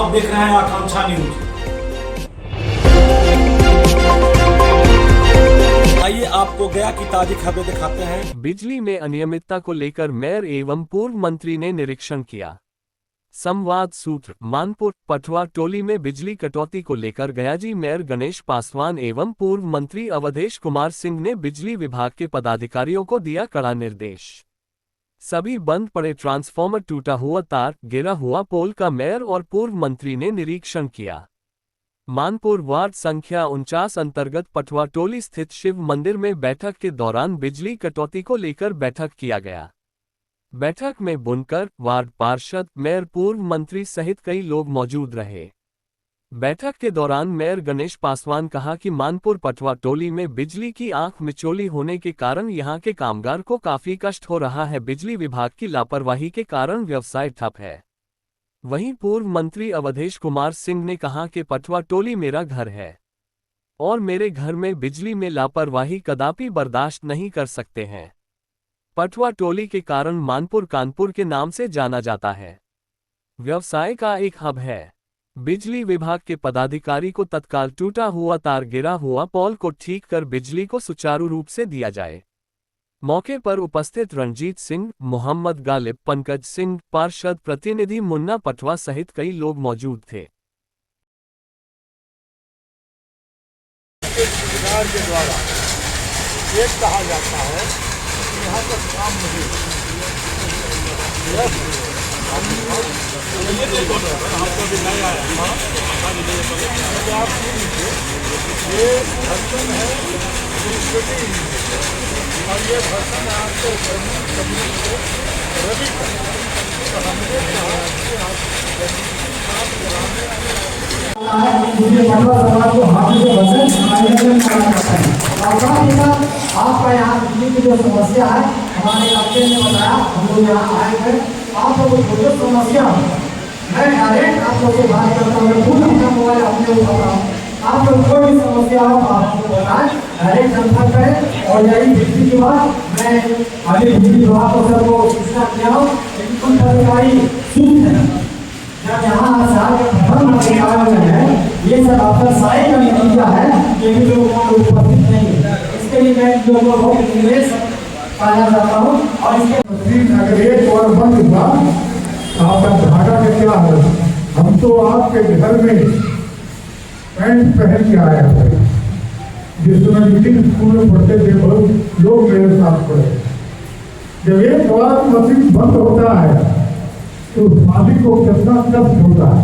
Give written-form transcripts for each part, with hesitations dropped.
आप देख रहे हैं आकांक्षा न्यूज। आइए आपको गया की ताजी खबरें दिखाते हैं। बिजली में अनियमितता को लेकर मेयर एवं पूर्व मंत्री ने निरीक्षण किया। संवाद सूत्र मानपुर पटवा टोली में बिजली कटौती को लेकर गयाजी मेयर गणेश पासवान एवं पूर्व मंत्री अवधेश कुमार सिंह ने बिजली विभाग के पदाधिकारियों को दिया कड़ा निर्देश। सभी बंद पड़े ट्रांसफार्मर, टूटा हुआ तार, गिरा हुआ पोल का मेयर और पूर्व मंत्री ने निरीक्षण किया। मानपुर वार्ड संख्या 49 अंतर्गत पटवा टोली स्थित शिव मंदिर में बैठक के दौरान बिजली कटौती को लेकर बैठक किया गया। बैठक में बुनकर, वार्ड पार्षद, मेयर, पूर्व मंत्री सहित कई लोग मौजूद रहे। बैठक के दौरान मेयर गणेश पासवान कहा कि मानपुर पटवा टोली में बिजली की आंख मिचौली होने के कारण यहां के कामगार को काफी कष्ट हो रहा है। बिजली विभाग की लापरवाही के कारण व्यवसाय ठप है। वहीं पूर्व मंत्री अवधेश कुमार सिंह ने कहा कि पटवा टोली मेरा घर है और मेरे घर में बिजली में लापरवाही कदापि बर्दाश्त नहीं कर सकते हैं। पटवा टोली के कारण मानपुर कानपुर के नाम से जाना जाता है। व्यवसाय का एक हब है। बिजली विभाग के पदाधिकारी को तत्काल टूटा हुआ तार, गिरा हुआ पोल को ठीक कर बिजली को सुचारू रूप से दिया जाए। मौके पर उपस्थित रणजीत सिंह, मोहम्मद गालिब, पंकज सिंह, पार्षद प्रतिनिधि मुन्ना पटवा सहित कई लोग मौजूद थे। के द्वारा एक कहा जाता है कि यहाँ पर काम नहीं आपको भी नहीं आया। आप ये भर्सन है और ये भर्सन आपको रवि तो हमने आपका यहाँ बिजली की जो समस्या है हमारे इलाके में बताया, हम लोग यहाँ आए थे। आप लोग को जो समस्या मैं डायरेक्ट आप लोग से बात करता हूँ, खुद अपना मोबाइल अपने उठाता हूँ। आप लोग कोई भी समस्या हो आप हमको बताएं, डायरेक्ट संपर्क करें। और यही बिजली के बाद मैं अभी बिजली विभाग को सबको सूचना किया हूँ, लेकिन कुछ अधिकारी सूत्र है जब यहाँ शहर के भवन आए हुए हैं, ये सब अफसर साई का नतीजा है, ये भी लोगों को उपस्थित नहीं है। इसके लिए मैं लोगों को बहुत निवेश करना चाहता हूँ। और इसके अगर एक और बंद हुआ आपका धागा का क्या है? हम तो आपके घर में पैंट पहन के आया था, जिस समय मिडिल स्कूल में पढ़ते थे बहुत लोग मेरे साथ पढ़े। जब एक बार मशीन बंद होता है तो मालिक को कितना कष्ट होता है।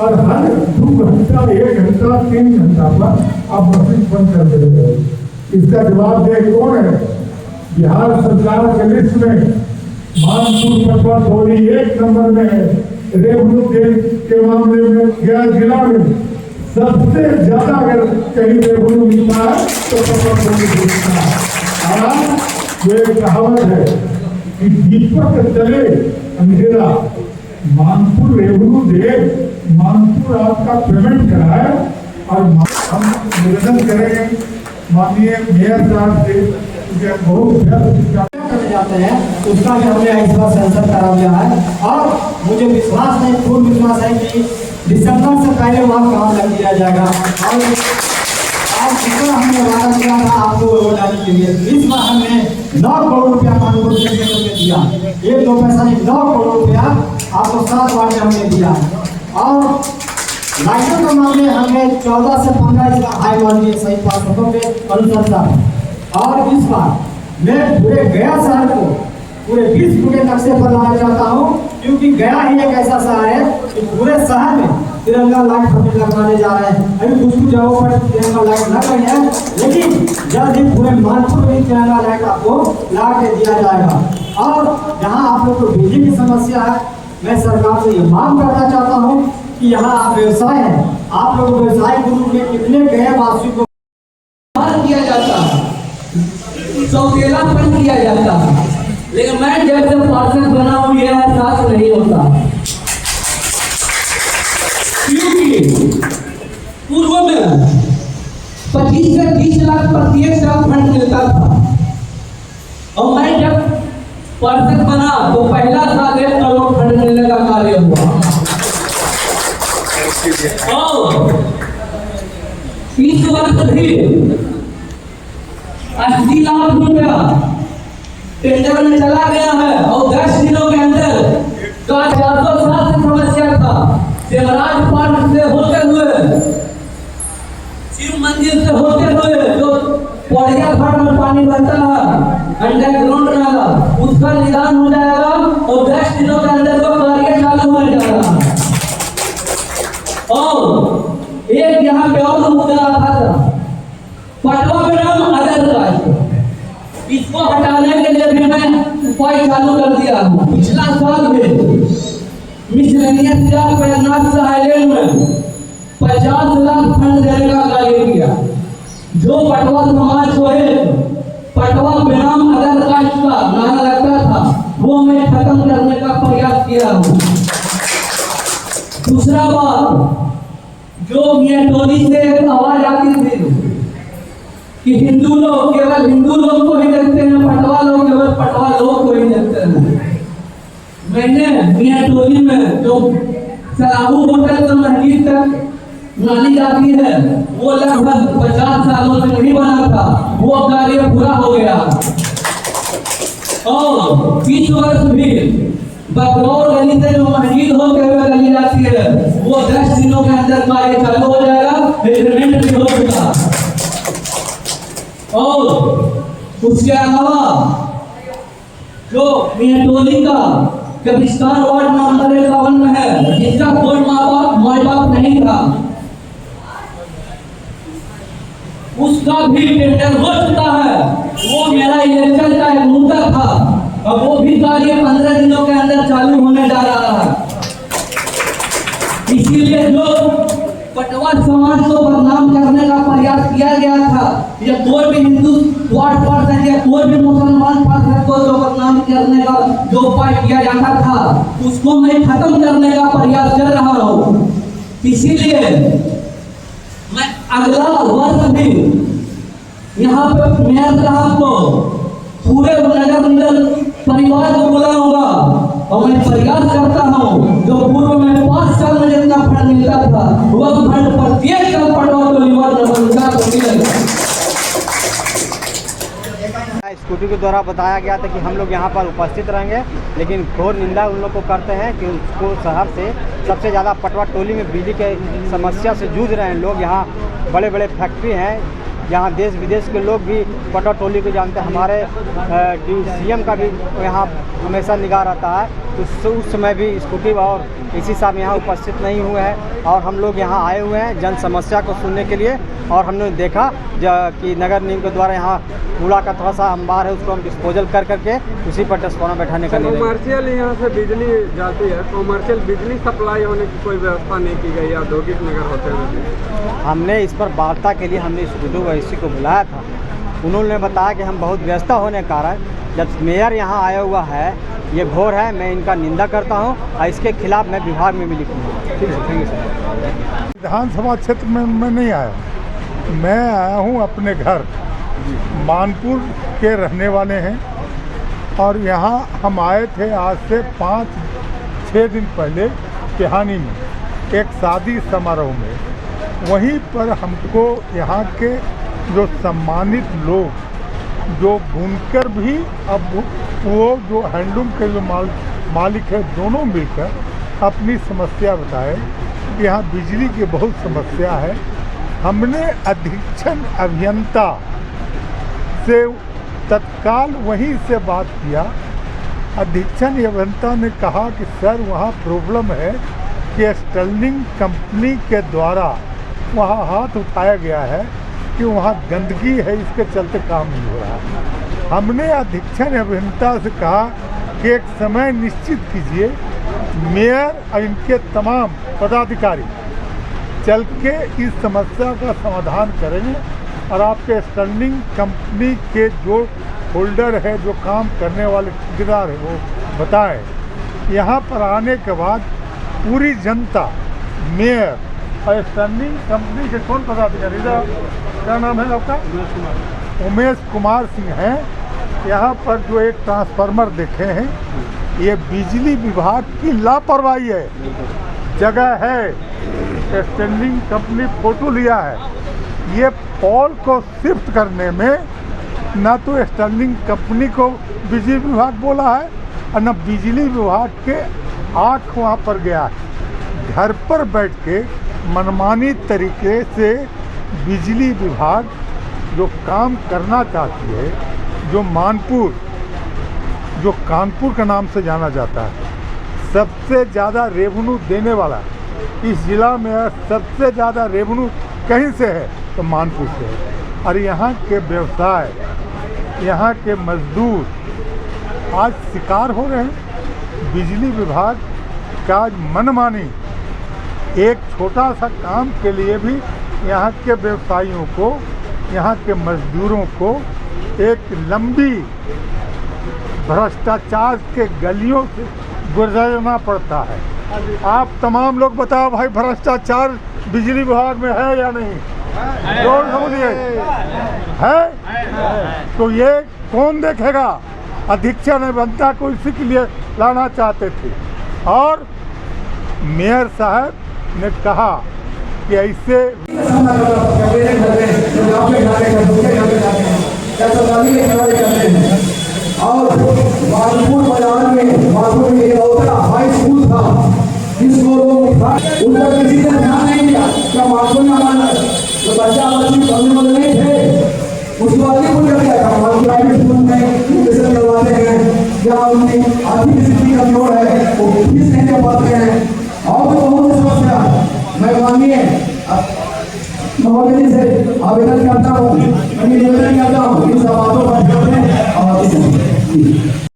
और हर 2 घंटा, 1 घंटा, 3 घंटा पर आप मशीन बंद कर देते हो। इसका जवाब दे कौन है? बिहार सरकार के लिस्ट में मानपुर पटवा टोली 1 नंबर में है। रेवन्यू के मामले में गया जिला में सबसे ज्यादा अगर कहीं रेवन्यू मिलता है तो पटवा टोली मिलता है। और जो एक कहावत है कि दीपक चले अंधेरा, मानपुर रेवन्यू दे, मानपुर आपका पेमेंट कराए। और हम निवेदन करेंगे माननीय मेयर साहब से, बहुत जाते हैं उसका भी हमने इस बार सेंसर करा दिया है। और मुझे विश्वास नहीं, पूर्ण विश्वास है कि दिसंबर से पहले वहाँ काम लग दिया जाएगा। और आज जितना हमने वादा किया था आपको वो डालने के लिए, इस बार हमने 9 करोड़ रुपया कानपुर के में दिया। 1-2 पैसा नहीं, 9 करोड़ रुपया आपको 7 वार्ड में हमने दिया। और लाइटों के मामले हमने 14 से 15 इसका हाई मान दिए सही पार्षदों के अनुसार। और इस बार मैं पूरे गया शहर को पूरे विश्व के नक्शे पर लाना चाहता हूँ, क्योंकि गया ही एक ऐसा शहर है कि पूरे शहर में तिरंगा लाइट हम लगवाने जा रहे हैं। अभी कुछ जगहों पर तिरंगा लाइट लग रही है, लेकिन जल्द ही पूरे मानपुर में तिरंगा लाइट आपको ला के दिया जाएगा। और जहाँ आप लोग को बिजली की समस्या है, मैं सरकार से ये मांग करना चाहता हूँ कि यहाँ आप व्यवसाय है, आप लोग व्यवसाय के रूप में कितने गए वासी को किया जाता है, सौतेलापन किया जाता है। लेकिन मैं जब से पार्षद बना हूँ यह एहसास नहीं होता, क्योंकि पूर्व में 25 से 30 लाख प्रत्येक साल फंड मिलता था। और मैं जब पार्षद बना तो पहला साल 1 करोड़ फंड मिलने का कार्य हुआ। लाख रुपया टेंडर में चला गया है और 10 दिनों के अंदर का 400 साल से समस्या था। देवराज पार्क से होते हुए शिव मंदिर से होते हुए जो पौड़िया घाट में पानी बहता है अंडरग्राउंड नाला, उसका निदान हो जाएगा और 10 दिनों के अंदर वो कार्य चालू हो जाएगा। और एक यहाँ पे और मुद्दा था, पटवा ग्राम अदर कास्ट, इसको हटाने के लिए भी मैं उपाय चालू कर दिया हूँ। पिछला साल में मिसलेनियस आइलैंड में 50 लाख फंड देने का कार्य किया। जो पटवा समाज को है पटवा ग्राम अदर कास्ट का नारा लगता था वो मैं खत्म करने का प्रयास किया हूँ। दूसरा बात, जो मियां टोली से एक आवाज आती थी कि हिंदू लोग केवल हिंदू लोग को ही देखते हैं, पटवा लोग केवल पटवा लोग को ही देखते हैं। मैंने मियां टोली में जो सराहू होटल से महजीद तक नाली जाती है वो लगभग 50 सालों से नहीं बना था, वो कार्य पूरा हो गया। और 20 वर्ष भी बकरौर गली से जो महजीद होते हुए गली जाती है वो 10 दिनों के अंदर कार्य चालू हो जाएगा, एग्रीमेंट भी हो चुका। और उसके अलावा जो मियां टोली का कब्रिस्तान वार्ड नंबर 51 में है, जिसका कोई माँ बाप नहीं था, उसका भी टेंडर हो चुका है। वो मेरा इलेक्शन का एक मुद्दा था और वो भी कार्य 15 दिनों के अंदर चालू होने जा रहा है। इसीलिए जो पटवा समाज को बदनाम करने का प्रयास किया गया था, या कोई भी हिंदू वार्ड पार्षद या कोई भी मुसलमान पार्षद को जो बदनाम करने का जो उपाय किया जाता था उसको मैं खत्म करने का प्रयास कर रहा हूँ। इसीलिए मैं अगला वर्ष भी यहाँ पे मेयर साहब को पूरे नगर निगम परिवार को बुलाऊंगा और मैं प्रयास करता हूँ जो पूर्व में 5 साल में जितना फंड मिलता था वह फंड प्रत्येक साल पटवा टोली वार्ड नंबर 4 को मिलेगा। स्कूटी के द्वारा बताया गया था कि हम लोग यहाँ पर उपस्थित रहेंगे, लेकिन घोर निंदा उन लोग को करते हैं कि उसको शहर से सबसे ज़्यादा पटवा टोली में बिजली के समस्या से जूझ रहे हैं लोग। यहाँ बड़े बड़े फैक्ट्री हैं, यहाँ देश विदेश के लोग भी पटवा टोली को जानते हैं। हमारे CM का भी यहाँ हमेशा निगाह रहता है। उस समय भी स्कूटी और इसी साहब यहाँ उपस्थित नहीं हुए हैं और हम लोग यहाँ आए हुए हैं जन समस्या को सुनने के लिए। और हमने देखा कि नगर निगम के द्वारा यहाँ कूड़ा का थोड़ा सा अंबार है, उसको हम डिस्पोजल कर करके उसी पर ट्रांसफार्मर बैठाने का निर्णय। कॉमर्शियल यहाँ से बिजली जाती है, कॉमर्शियल बिजली सप्लाई होने की कोई व्यवस्था नहीं की गई औद्योगिक नगर होते हुए। हमने इस पर वार्ता के लिए हमने स्कूटी वैसी को बुलाया था। उन्होंने बताया कि हम बहुत व्यस्त होने के कारण जब मेयर यहाँ आया हुआ है ये घोर है, मैं इनका निंदा करता हूँ और इसके खिलाफ मैं विभाग में भी लिखूँगा। ठीक है, थैंक यू सर। विधानसभा क्षेत्र में मैं नहीं आया, मैं आया हूँ अपने घर मानपुर के रहने वाले हैं और यहाँ हम आए थे आज से 5-6 दिन पहले पिहानी में एक शादी समारोह में। वहीं पर हमको यहाँ के जो सम्मानित लोग जो बुनकर भी अब वो जो हैंडलूम के जो मालिक है दोनों मिलकर अपनी समस्या बताए कि यहाँ बिजली की बहुत समस्या है। हमने अधीक्षण अभियंता से तत्काल वहीं से बात किया। अधीक्षण अभियंता ने कहा कि सर वहाँ प्रॉब्लम है कि स्टर्लिंग कंपनी के द्वारा वहाँ हाथ उठाया गया है कि वहाँ गंदगी है, इसके चलते काम नहीं हो रहा है। हमने अधीक्षण अभियंता से कहा कि एक समय निश्चित कीजिए, मेयर और इनके तमाम पदाधिकारी चल के इस समस्या का समाधान करेंगे और आपके स्टर्लिंग कंपनी के जो होल्डर है, जो काम करने वाले ठेकेदार है, वो बताएं। यहाँ पर आने के बाद पूरी जनता मेयर और स्टर्लिंग कंपनी के कौन पदाधिकारी, क्या नाम है आपका? उमेश कुमार सिंह हैं। यहाँ पर जो एक ट्रांसफार्मर देखे हैं, ये बिजली विभाग की लापरवाही है। जगह है, स्टर्लिंग कंपनी फोटो लिया है, ये पोल को शिफ्ट करने में ना तो स्टर्लिंग कंपनी को बिजली विभाग बोला है और न बिजली विभाग के आँख वहाँ पर गया है। घर पर बैठ के मनमानी तरीके से बिजली विभाग जो काम करना चाहती है, जो मानपुर, जो कानपुर के नाम से जाना जाता है, सबसे ज़्यादा रेवेन्यू देने वाला इस ज़िला में सबसे ज़्यादा रेवेन्यू कहीं से है तो मानपुर से है। और यहाँ के व्यवसाय, यहाँ के मजदूर आज शिकार हो रहे हैं बिजली विभाग का मनमानी। एक छोटा सा काम के लिए भी यहाँ के व्यवसायियों को, यहाँ के मजदूरों को एक लंबी भ्रष्टाचार के गलियों से गुजरना पड़ता है। आप तमाम लोग बताओ भाई, भ्रष्टाचार बिजली विभाग में है या नहीं? जोर समझिए, है? तो ये कौन देखेगा? अधीक्षक नहीं बनता को इसी के लिए लाना चाहते थे। और मेयर साहब ने कहा कि ऐसे और मानपुर बाजार में मानपुर में एक ओपरा हाई स्कूल था जिसको लोग उन पर किसी ने ध्यान नहीं दिया। क्या मानपुर में हमारा जो बच्चा बच्ची पढ़ने वाले नहीं थे उसको अलीपुर कर दिया था। मानपुर प्राइवेट स्कूल में जैसे करवाते हैं या उनकी आर्थिक स्थिति कमजोर है, वो फीस नहीं दे पाते हैं और भी बहुत समस्या। मैं माननीय महोदय से आवेदन करता हूँ, निवेदन करता हूँ